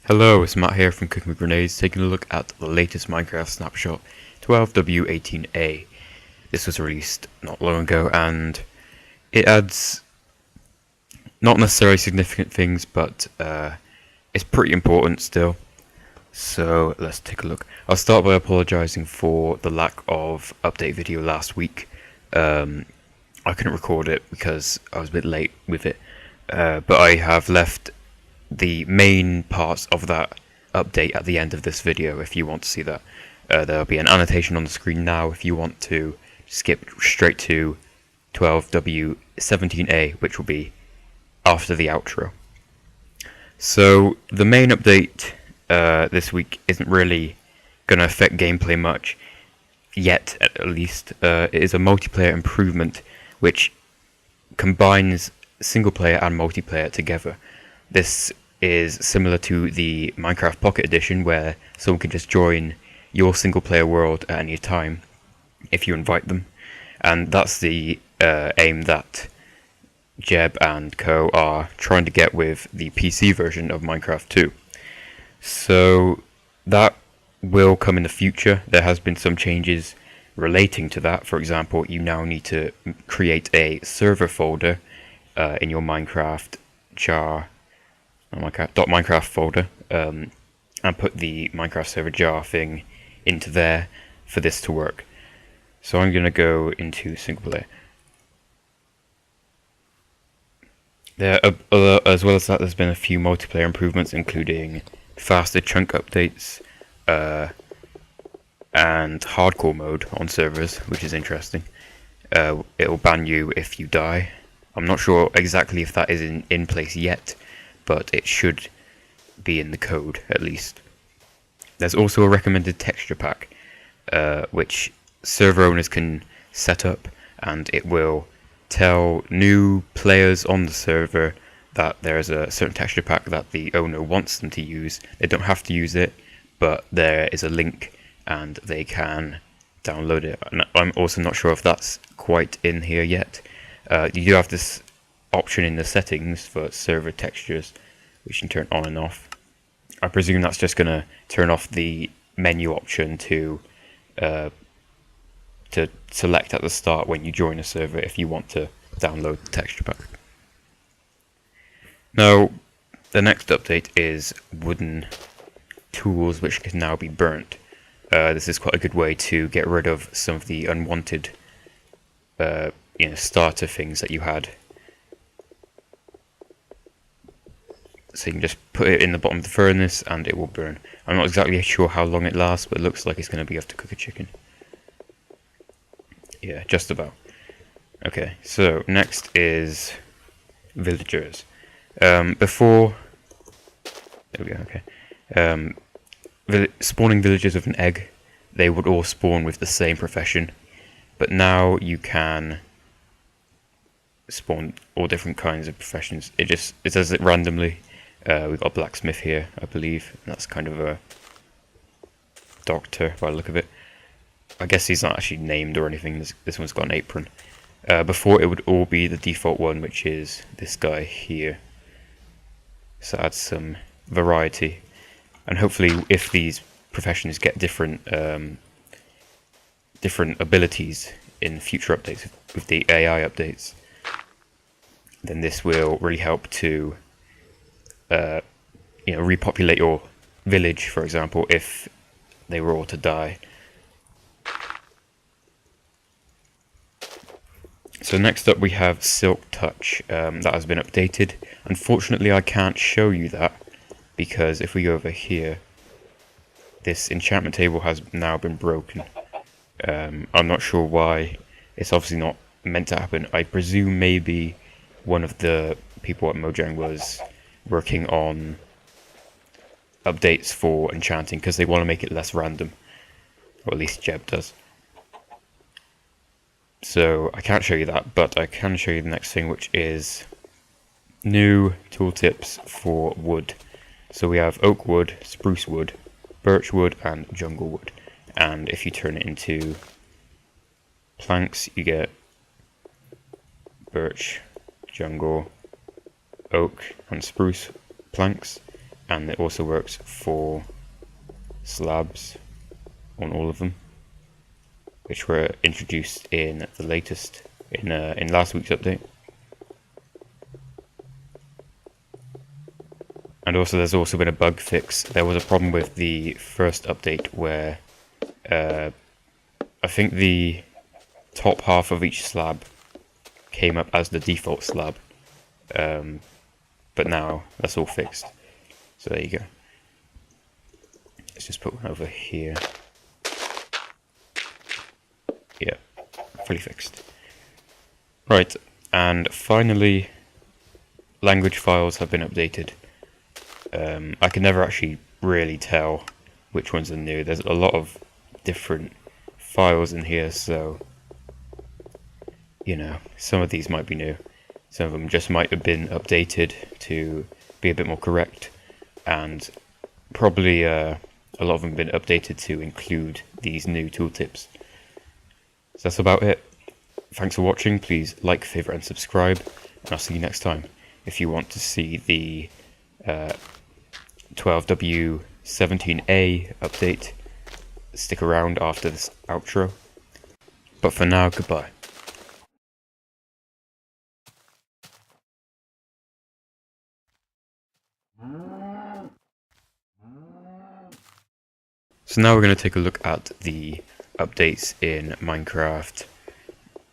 Hello, it's Matt here from Cooking with Grenades, taking a look at the latest Minecraft Snapshot 12w18a. This was released not long ago, and it adds not necessarily significant things, but it's pretty important still. So let's take a look. I'll start by apologising for the lack of update video last week. I couldn't record it because I was a bit late with it, but I have left the main parts of that update at the end of this video if you want to see that. There'll be an annotation on the screen now if you want to skip straight to 12w17a, which will be after the outro. So the main update this week isn't really going to affect gameplay much, yet at least. It is a multiplayer improvement which combines single player and multiplayer together. This is similar to the Minecraft Pocket Edition, where someone can just join your single player world at any time if you invite them, and that's the aim that Jeb and co are trying to get with the PC version of Minecraft 2. So that will come in the future. There has been some changes relating to that. For example, you now need to create a server folder in your minecraft.jar .minecraft folder, and put the Minecraft server jar thing into there for this to work. So I'm going to go into single player. As well as that, there's been a few multiplayer improvements, including faster chunk updates and hardcore mode on servers, which is interesting. It'll ban you if you die. I'm not sure exactly if that is in place yet, but it should be in the code at least. There's also a recommended texture pack, which server owners can set up, and it will tell new players on the server that there is a certain texture pack that the owner wants them to use. They don't have to use it, but there is a link and they can download it. And I'm also not sure if that's quite in here yet. You do have this option in the settings for server textures, which you can turn on and off. I presume that's just going to turn off the menu option to select at the start when you join a server if you want to download the texture pack. Now, the next update is wooden tools which can now be burnt. This is quite a good way to get rid of some of the unwanted starter things that you had. So you can just put it in the bottom of the furnace and it will burn. I'm not exactly sure how long it lasts, but it looks like it's going to be enough to cook a chicken. Yeah, just about. Okay, so next is villagers. There we go, okay. Spawning villagers with an egg, they would all spawn with the same profession, but now you can spawn all different kinds of professions. It does it randomly. We've got a blacksmith here, I believe, and that's kind of a doctor by the look of it. I guess he's not actually named or anything. This one's got an apron. Before, it would all be the default one, which is this guy here. So add some variety, and hopefully, if these professions get different abilities in future updates with the AI updates, then this will really help to repopulate your village, for example, if they were all to die. So next up we have Silk Touch. That has been updated. Unfortunately, I can't show you that because if we go over here, this enchantment table has now been broken. I'm not sure why. It's obviously not meant to happen. I presume maybe one of the people at Mojang was working on updates for enchanting because they want to make it less random, or at least Jeb does. So I can't show you that, but I can show you the next thing, which is new tooltips for wood. So we have oak wood, spruce wood, birch wood, and jungle wood. And if you turn it into planks, you get birch, jungle, oak, and spruce planks. and it also works for slabs on all of them, which were introduced in the latest, in last week's update. And also there's also been a bug fix. There was a problem with the first update where I think the top half of each slab came up as the default slab, but now that's all fixed. So there you go. Let's just put one over here. Yeah, fully fixed. Right, and finally, language files have been updated. I can never actually really tell which ones are new. There's a lot of different files in here, so you know, some of these might be new. Some of them just might have been updated to be a bit more correct, and probably a lot of them have been updated to include these new tooltips. So that's about it. Thanks for watching. Please like, favorite, and subscribe, and I'll see you next time. If you want to see the 12w18a update, stick around after this outro. But for now, goodbye. So now we're going to take a look at the updates in Minecraft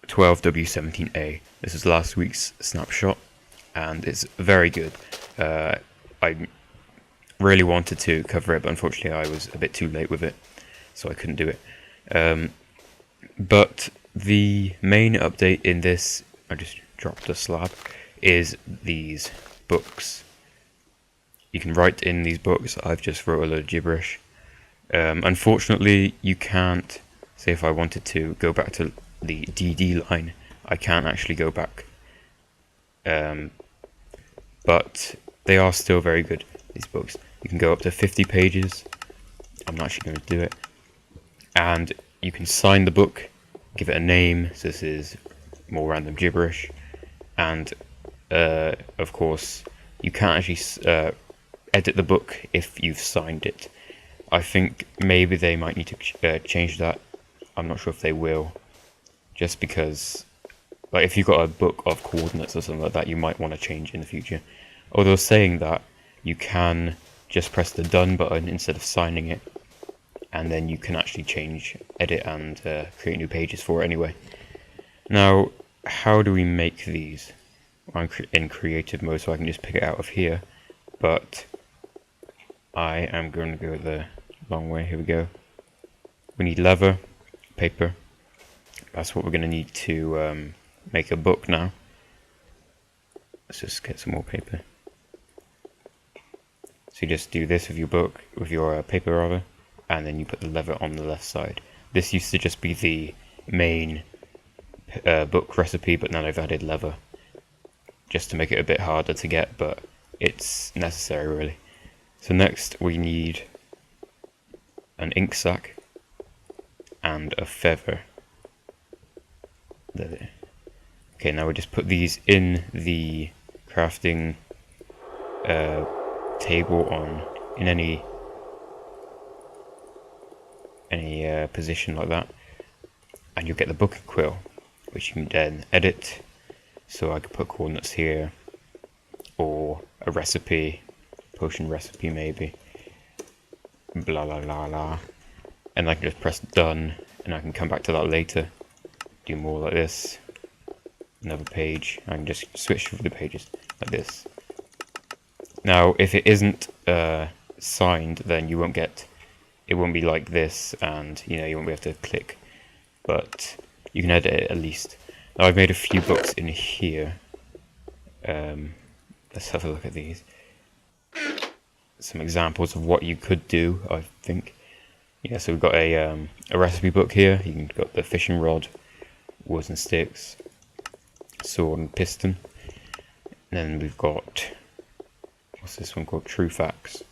12w18a. This is last week's snapshot, and it's very good. I really wanted to cover it, but unfortunately I was a bit too late with it, so I couldn't do it. But the main update in this, I just dropped a slab, is these books. You can write in these books. I've just wrote a load of gibberish. Unfortunately, you can't, say if I wanted to go back to the DD line, I can't actually go back. But they are still very good, these books. You can go up to 50 pages. I'm not actually going to do it. And you can sign the book, give it a name, so this is more random gibberish. And, of course, you can't actually edit the book if you've signed it. I think maybe they might need to change that. I'm not sure if they will, just because, like, if you've got a book of coordinates or something like that, you might want to change in the future. Although saying that, you can just press the done button instead of signing it, and then you can actually change, edit, and create new pages for it anyway. Now, how do we make these? I'm in creative mode, so I can just pick it out of here, but I am going to go the long way. Here we go. We need leather, paper. That's what we're going to need to make a book now. Let's just get some more paper. So you just do this with your book, with your paper rather, and then you put the leather on the left side. This used to just be the main book recipe, but now they've added leather just to make it a bit harder to get, but it's necessary really. So next we need an ink sac and a feather. There. Okay, now we just put these in the crafting table in any position like that, and you'll get the book and quill, which you can then edit. So I could put coordinates here, or a recipe, potion recipe maybe, blah blah blah blah, and I can just press done, and I can come back to that later, do more like this, another page. I can just switch through the pages like this. Now if it isn't signed, then you won't get, it won't be like this, and you know, you won't be able to click, but you can edit it at least. Now I've made a few books in here. Let's have a look at these. Some examples of what you could do, I think. Yeah, so we've got a recipe book here. You can got the fishing rod, woods and sticks, sword and piston. And then we've got, what's this one called? True Facts.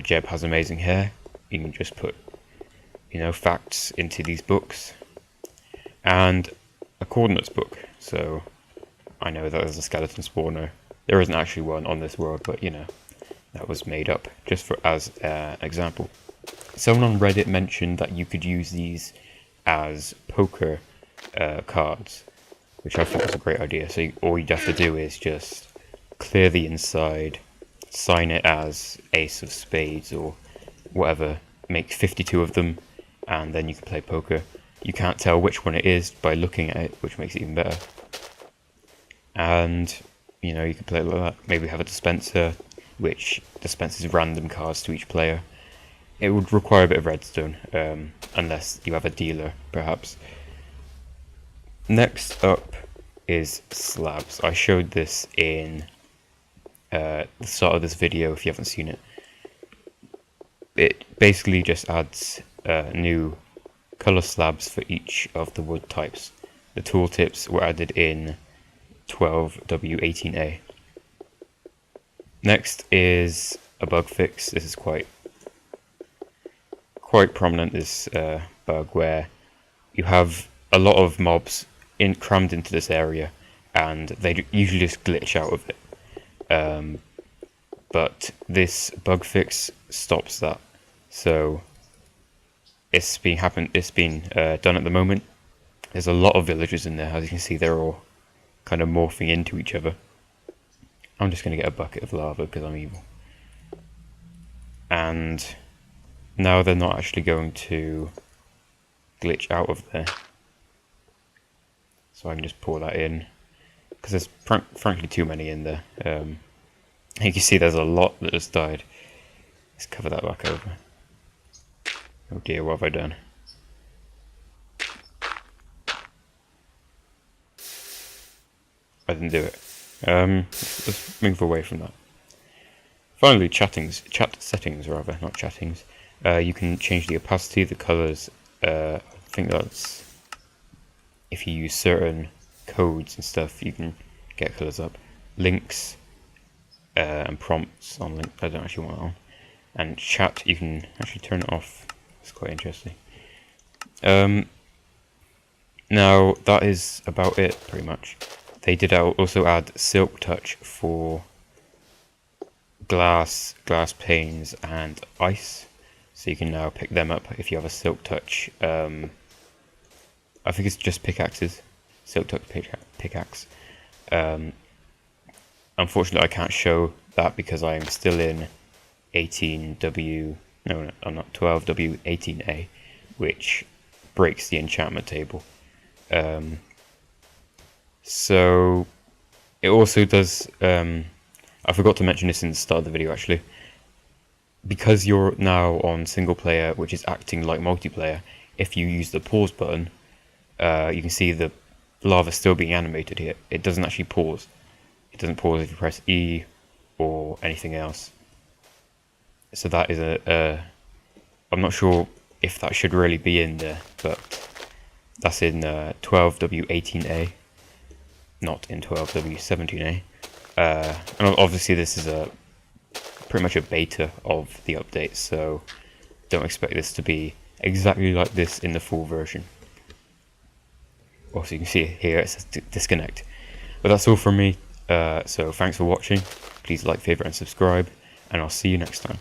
Jeb has amazing hair. You can just put, you know, facts into these books. And a coordinates book. So I know that there's a skeleton spawner. There isn't actually one on this world, but you know, that was made up, just for as an example. Someone on Reddit mentioned that you could use these as poker cards, which I thought was a great idea. So all you'd have to do is just clear the inside, sign it as ace of spades or whatever, make 52 of them, and then you can play poker. You can't tell which one it is by looking at it, which makes it even better. And you know, you can play it like that. Maybe have a dispenser which dispenses random cards to each player. It would require a bit of redstone, unless you have a dealer, perhaps. Next up is slabs. I showed this in the start of this video if you haven't seen it. It basically just adds new color slabs for each of the wood types. The tooltips were added in 12w18a. Next is a bug fix. This is quite prominent, this bug, where you have a lot of mobs crammed into this area and they usually just glitch out of it. But this bug fix stops that. So it's been done at the moment. There's a lot of villagers in there. As you can see, they're all kind of morphing into each other. I'm just going to get a bucket of lava because I'm evil. And now they're not actually going to glitch out of there. So I can just pour that in, because there's frankly too many in there. You can see there's a lot that has died. Let's cover that back over. Oh dear, what have I done? I didn't do it. Let's move away from that. Finally, chat settings rather, not chattings. You can change the opacity, the colors. I think that's if you use certain codes and stuff, you can get colors up. Links and prompts on link. I don't actually want that on. And chat, you can actually turn it off. It's quite interesting. Now that is about it, pretty much. They did also add silk touch for glass panes and ice, so you can now pick them up if you have a silk touch. I think it's just pickaxes, silk touch pickaxe. Unfortunately, I can't show that because I am still in 18w. No, I'm not 12w18a, which breaks the enchantment table. So it also does. I forgot to mention this in the start of the video actually. Because you're now on single player, which is acting like multiplayer, if you use the pause button, you can see the lava still being animated here. It doesn't actually pause. It doesn't pause if you press E or anything else. So that is I'm not sure if that should really be in there, but that's in 12w18a, not in 12w17a. And obviously this is pretty much a beta of the update, so don't expect this to be exactly like this in the full version. Also, you can see here it says disconnect. But that's all from me. So thanks for watching. Please like, favorite, and subscribe, and I'll see you next time.